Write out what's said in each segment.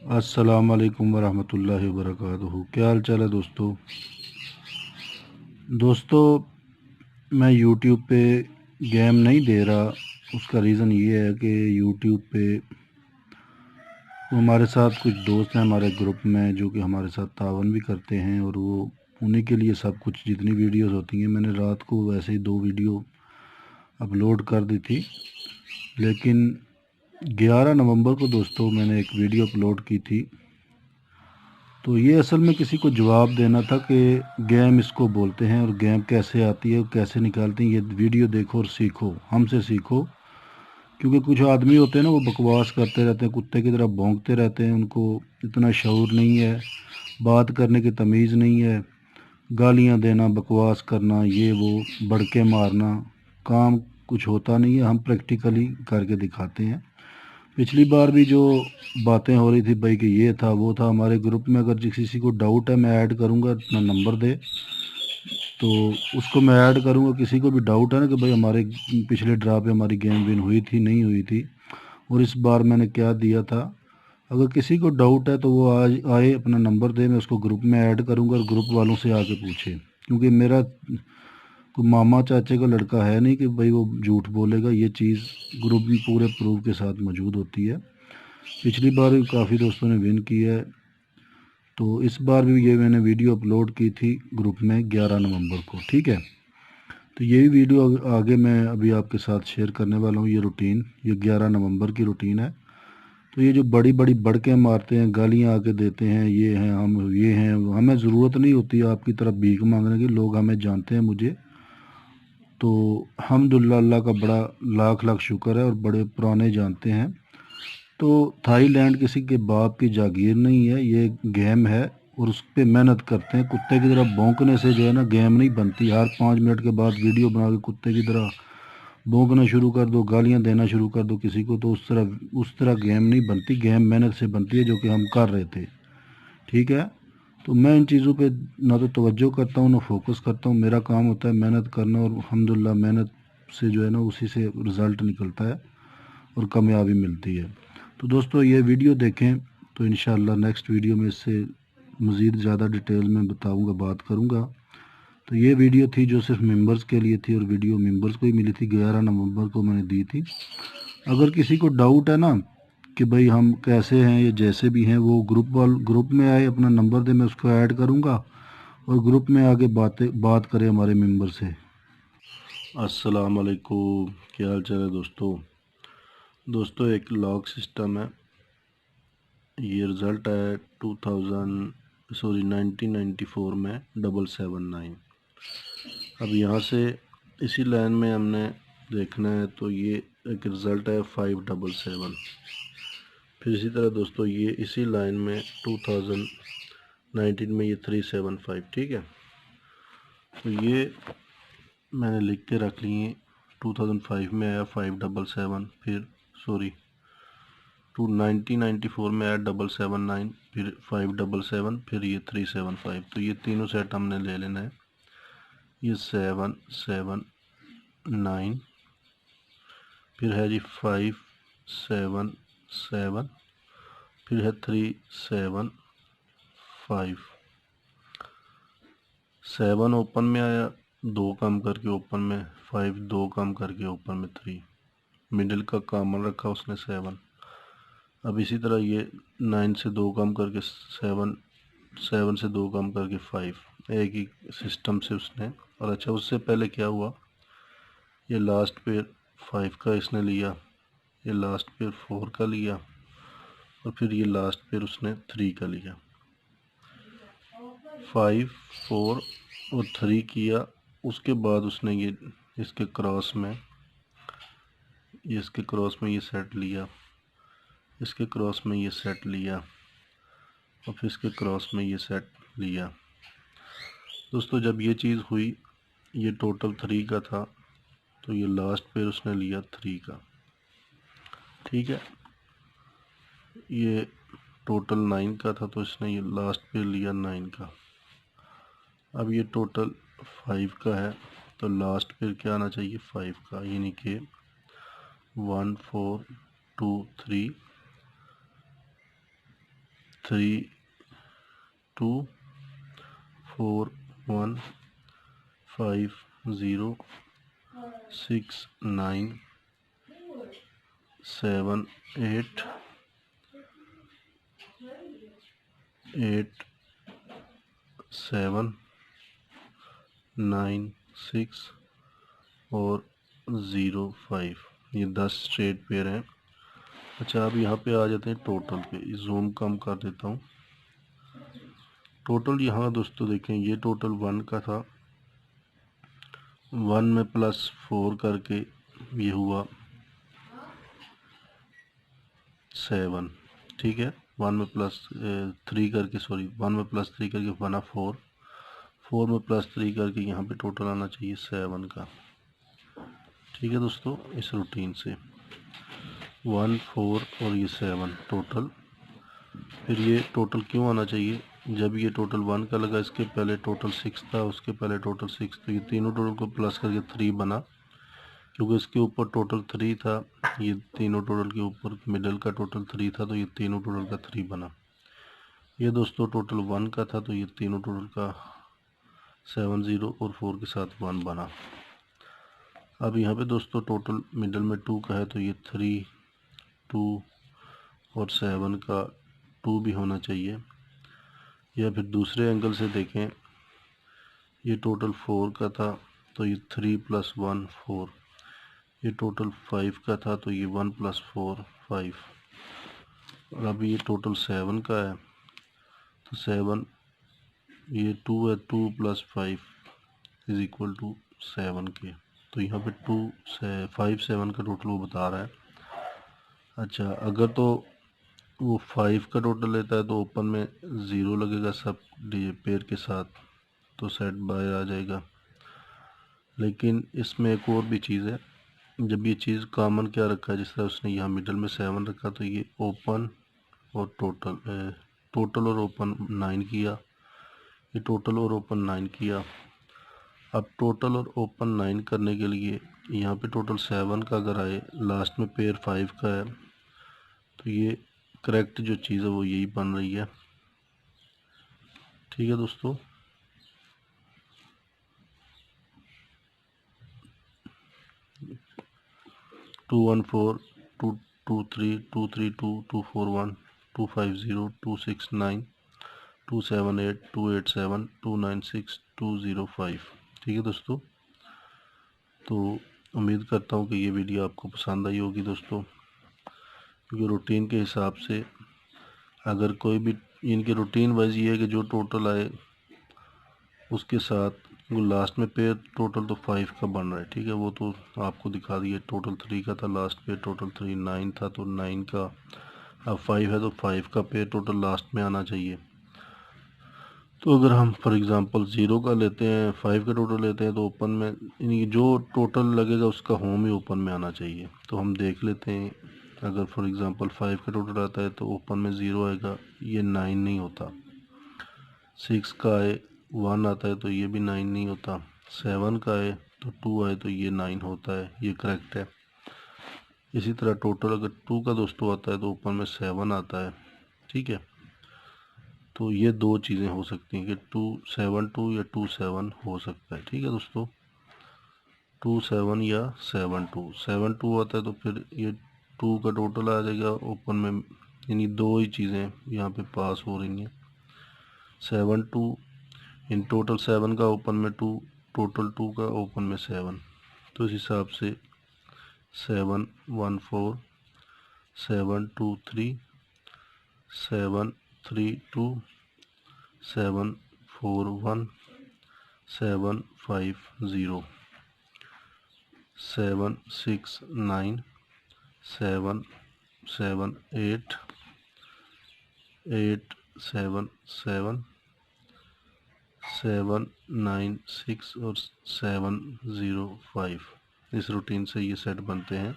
अस्सलाम वालेकुम वरहमतुल्लाहि वबरकातुहू। क्या हाल चाल है दोस्तों। मैं यूट्यूब पे गेम नहीं दे रहा। उसका रीज़न ये है कि यूट्यूब पे हमारे साथ कुछ दोस्त हैं हमारे ग्रुप में जो कि हमारे साथ तावन भी करते हैं, और वो उन्हीं के लिए सब कुछ जितनी वीडियोस होती हैं, मैंने रात को वैसे ही 2 वीडियो अपलोड कर दी थी। लेकिन 11 नवंबर को दोस्तों मैंने एक वीडियो अपलोड की थी। तो ये असल में किसी को जवाब देना था कि गेम इसको बोलते हैं और गेम कैसे आती है और कैसे निकालते हैं। ये वीडियो देखो और सीखो, हमसे सीखो। क्योंकि कुछ आदमी होते हैं ना, वो बकवास करते रहते हैं, कुत्ते की तरह भौंकते रहते हैं, उनको इतना शऊर नहीं है, बात करने की तमीज़ नहीं है, गालियाँ देना, बकवास करना, ये वो बड़के मारना, काम कुछ होता नहीं है। हम प्रैक्टिकली करके दिखाते हैं। पिछली बार भी जो बातें हो रही थी भाई कि ये था वो था, हमारे ग्रुप में अगर किसी को डाउट है मैं ऐड करूँगा, अपना नंबर दे तो उसको मैं ऐड करूँगा। किसी को भी डाउट है ना कि भाई हमारे पिछले ड्रा पे हमारी गेम विन हुई थी नहीं हुई थी और इस बार मैंने क्या दिया था, अगर किसी को डाउट है तो वो आज आए, अपना नंबर दे, मैं उसको ग्रुप में ऐड करूँगा और ग्रुप वालों से आके पूछे। क्योंकि मेरा कोई मामा चाचे का लड़का है नहीं कि भाई वो झूठ बोलेगा। ये चीज़ ग्रुप में पूरे प्रूफ के साथ मौजूद होती है। पिछली बार भी काफ़ी दोस्तों ने विन किया है। तो इस बार भी ये मैंने वीडियो अपलोड की थी ग्रुप में 11 नवंबर को, ठीक है। तो यही वीडियो आगे मैं अभी आपके साथ शेयर करने वाला हूँ। ये रूटीन, ये 11 नवंबर की रूटीन है। तो ये जो बड़ी बड़ी बड़के मारते हैं, गालियाँ आके देते हैं, ये हैं हम, ये हैं, हमें ज़रूरत नहीं होती आपकी तरफ भीख मांगने की। लोग हमें जानते हैं, मुझे तो अल्हम्दुलिल्लाह, अल्लाह का बड़ा लाख लाख शुक्र है और बड़े पुराने जानते हैं। तो थाईलैंड किसी के बाप की जागीर नहीं है, ये गेम है और उस पर मेहनत करते हैं। कुत्ते की तरह भौंकने से जो है ना गेम नहीं बनती। हर 5 मिनट के बाद वीडियो बना के कुत्ते की तरह भौंकना शुरू कर दो, गालियां देना शुरू कर दो किसी को, तो उस तरह गेम नहीं बनती। गेम मेहनत से बनती है, जो कि हम कर रहे थे, ठीक है। तो मैं इन चीज़ों पे ना तो तवज्जो करता हूँ ना फोकस करता हूँ। मेरा काम होता है मेहनत करना, और अल्हम्दुलिल्लाह मेहनत से जो है ना उसी से रिज़ल्ट निकलता है और कामयाबी मिलती है। तो दोस्तों ये वीडियो देखें, तो इंशाल्लाह नेक्स्ट वीडियो में इससे मज़ीद ज़्यादा डिटेल में बताऊंगा, बात करूंगा। तो ये वीडियो थी जो सिर्फ मेंबर्स के लिए थी, और वीडियो मेंबर्स को ही मिली थी, 11 नवंबर को मैंने दी थी। अगर किसी को डाउट है ना कि भाई हम कैसे हैं, ये जैसे भी हैं, वो ग्रुप में आए, अपना नंबर दे, मैं उसको ऐड करूंगा और ग्रुप में आके बात करें हमारे मेंबर से। अस्सलाम वालेकुम, क्या हाल चाल है दोस्तों, एक लॉक सिस्टम है। ये रिज़ल्ट है 1994 में 779। अब यहाँ से इसी लाइन में हमने देखना है, तो ये एक रिज़ल्ट है 577। फिर इसी तरह दोस्तों ये इसी लाइन में 2019 में ये 375, ठीक है। तो ये मैंने लिख के रख लिए। 2005 में आया 577, फिर सॉरी 1994 में आया 779, फिर 577, फिर ये 375। तो ये तीनों सेट हमने ले लेना है। ये 779, फिर है जी 577, फिर है 375। 7 ओपन में आया, 2 कम करके ओपन में 5, 2 कम करके ओपन में 3, मिडिल का कॉमन रखा उसने 7। अब इसी तरह ये 9 से 2 कम करके 7, 7 से 2 कम करके 5, एक ही सिस्टम से उसने। और अच्छा, उससे पहले क्या हुआ, ये लास्ट पेयर 5 का इसने लिया, ये लास्ट पेयर 4 का लिया, और फिर ये लास्ट पेयर उसने 3 का लिया। 5, 4 और 3 किया। उसके बाद उसने ये इसके क्रॉस में ये सेट लिया, इसके क्रॉस में ये सेट लिया, और फिर इसके क्रॉस में ये सेट लिया। दोस्तों जब ये चीज़ हुई, ये टोटल 3 का था, तो ये लास्ट पेयर उसने लिया 3 का, ठीक है। ये टोटल 9 का था, तो इसने ये लास्ट पेयर लिया 9 का। अब ये टोटल 5 का है, तो लास्ट पेयर क्या आना चाहिए 5 का, यानी कि 1 4 2 3 3 2 4 1 5 0 6 9 7 8 8 7 9 6 और 0 5। ये 10 स्ट्रेट पेयर हैं। अच्छा, अब यहाँ पे आ जाते हैं टोटल पे। जूम कम कर देता हूँ। टोटल यहाँ दोस्तों देखें, ये टोटल 1 का था, 1 में +4 करके ये हुआ 7। ठीक है, 1 में +3 करके, सॉरी 1 में +3 करके बना 4, 4 में +3 करके यहाँ पे टोटल आना चाहिए 7 का। ठीक है दोस्तों, इस रूटीन से 1 4 और ये 7 टोटल। फिर ये टोटल क्यों आना चाहिए, जब ये टोटल 1 का लगा, इसके पहले टोटल 6 था, उसके पहले टोटल 6, तो ये तीनों टोटल को प्लस करके 3 बना, क्योंकि इसके ऊपर टोटल 3 था, ये तीनों टोटल के ऊपर मिडल का टोटल 3 था, तो ये तीनों टोटल का 3 बना। ये दोस्तों टोटल 1 का था, तो ये तीनों टोटल का 7 0 और 4 के साथ 1 बना। अब यहाँ पे दोस्तों टोटल मिडल में 2 का है, तो ये 3 2 और 7 का 2 भी होना चाहिए। या फिर दूसरे एंगल से देखें, ये टोटल 4 का था, तो ये 3 + 1 4। ये टोटल 5 का था, तो ये 1 + 4 5। और अब ये टोटल 7 का है, तो 7, ये 2 है, 2 + 5 = 7 के। तो यहाँ पे 2 से 5 7 का टोटल वो बता रहा है। अच्छा, अगर तो वो 5 का टोटल लेता है तो ओपन में 0 लगेगा सब पेयर के साथ, तो सेट बाहर आ जाएगा। लेकिन इसमें एक और भी चीज़ है, जब ये चीज़ कॉमन क्या रखा है, जिस तरह उसने यहाँ मिडल में 7 रखा, तो ये ओपन और टोटल और ओपन 9 किया, ये टोटल और ओपन 9 किया। अब टोटल और ओपन 9 करने के लिए यहाँ पे टोटल 7 का अगर आए, लास्ट में पेयर 5 का है, तो ये करेक्ट जो चीज़ है वो यही बन रही है। ठीक है दोस्तों, टू 1 4 2 2 3 2 3 2 2 4 1 2 5 0 2 6 9 2 7 8 2 8 7 2 9 6 2 0 5। ठीक है दोस्तों, तो उम्मीद करता हूँ कि ये वीडियो आपको पसंद आई होगी दोस्तों, क्योंकि रूटीन के हिसाब से अगर कोई भी, इनके रूटीन वाइज ये है कि जो टोटल आए उसके साथ लास्ट में पेयर टोटल तो 5 का बन रहा है। ठीक है, वो तो आपको दिखा दिया, टोटल 3 का था, लास्ट पेयर टोटल 3 9 था, तो 9 का अब 5 है, तो 5 का पेयर टोटल लास्ट में आना चाहिए। तो अगर हम फॉर एग्जांपल 0 का लेते हैं, 5 का टोटल लेते हैं, तो ओपन में यानी जो टोटल लगेगा उसका होम ही ओपन में आना चाहिए। तो हम देख लेते हैं, अगर फॉर एग्जांपल 5 का टोटल आता है तो ओपन में 0 आएगा, ये 9 नहीं होता। 6 का आए 1 आता है, तो ये भी 9 नहीं होता। 7 का आए तो 2 आए, तो ये 9 होता है, ये करेक्ट है। इसी तरह टोटल अगर 2 का दोस्तों आता है तो ओपन में 7 आता है। ठीक है, तो ये दो चीज़ें हो सकती हैं कि 2 7 2 या 2 7 हो सकता है। ठीक है दोस्तों, 2 7 या 7 2। 7 2 आता है तो फिर ये 2 का टोटल आ जाएगा ओपन में, यानी दो ही चीज़ें यहाँ पे पास हो रही हैं। 7 2 इन टोटल 7 का ओपन में 2, टोटल 2 का ओपन में 7, तो इस हिसाब से 7 1 4 7 2 3 7 3 2 7 4 1 7 5 0 7 6 9 7 7 8 8 7 7 7 9 6 और 7 0 5। इस रूटीन से ये सेट बनते हैं।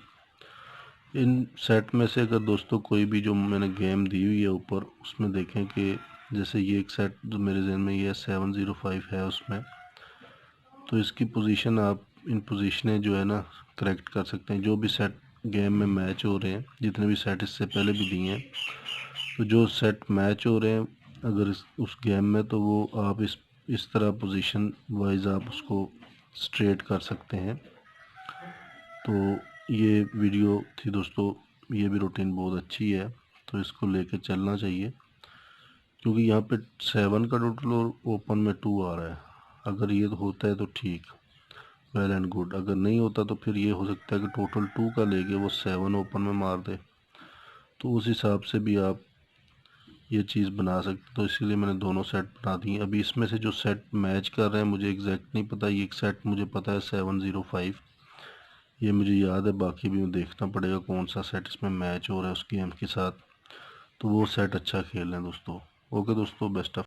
इन सेट में से अगर दोस्तों कोई भी जो मैंने गेम दी हुई है ऊपर, उसमें देखें कि जैसे ये एक सेट जो मेरे जहन में ये 7 0 5 है उसमें, तो इसकी पोजीशन आप इन पोजीशनें जो है ना करेक्ट कर सकते हैं। जो भी सेट गेम में मैच हो रहे हैं, जितने भी सेट इससे पहले भी दिए हैं, तो जो सेट मैच हो रहे हैं अगर उस गेम में, तो वो आप इस तरह पोजीशन वाइज आप उसको स्ट्रेट कर सकते हैं। तो ये वीडियो थी दोस्तों, ये भी रूटीन बहुत अच्छी है, तो इसको लेके चलना चाहिए, क्योंकि यहाँ पे 7 का टोटल और ओपन में 2 आ रहा है। अगर ये तो होता है तो ठीक, वेल एंड गुड। अगर नहीं होता तो फिर ये हो सकता है कि टोटल 2 का लेके वो 7 ओपन में मार दे, तो उस हिसाब से भी आप ये चीज़ बना सकते। तो इसीलिए मैंने दोनों सेट बना दिए। अभी इसमें से जो सेट मैच कर रहे हैं मुझे एग्जैक्ट नहीं पता, ये एक सेट मुझे पता है 705, ये मुझे याद है, बाकी भी देखना पड़ेगा कौन सा सेट इसमें मैच हो रहा है उस गेम के साथ। तो वो सेट अच्छा खेल रहे हैं दोस्तों। ओके दोस्तों, बेस्ट ऑफ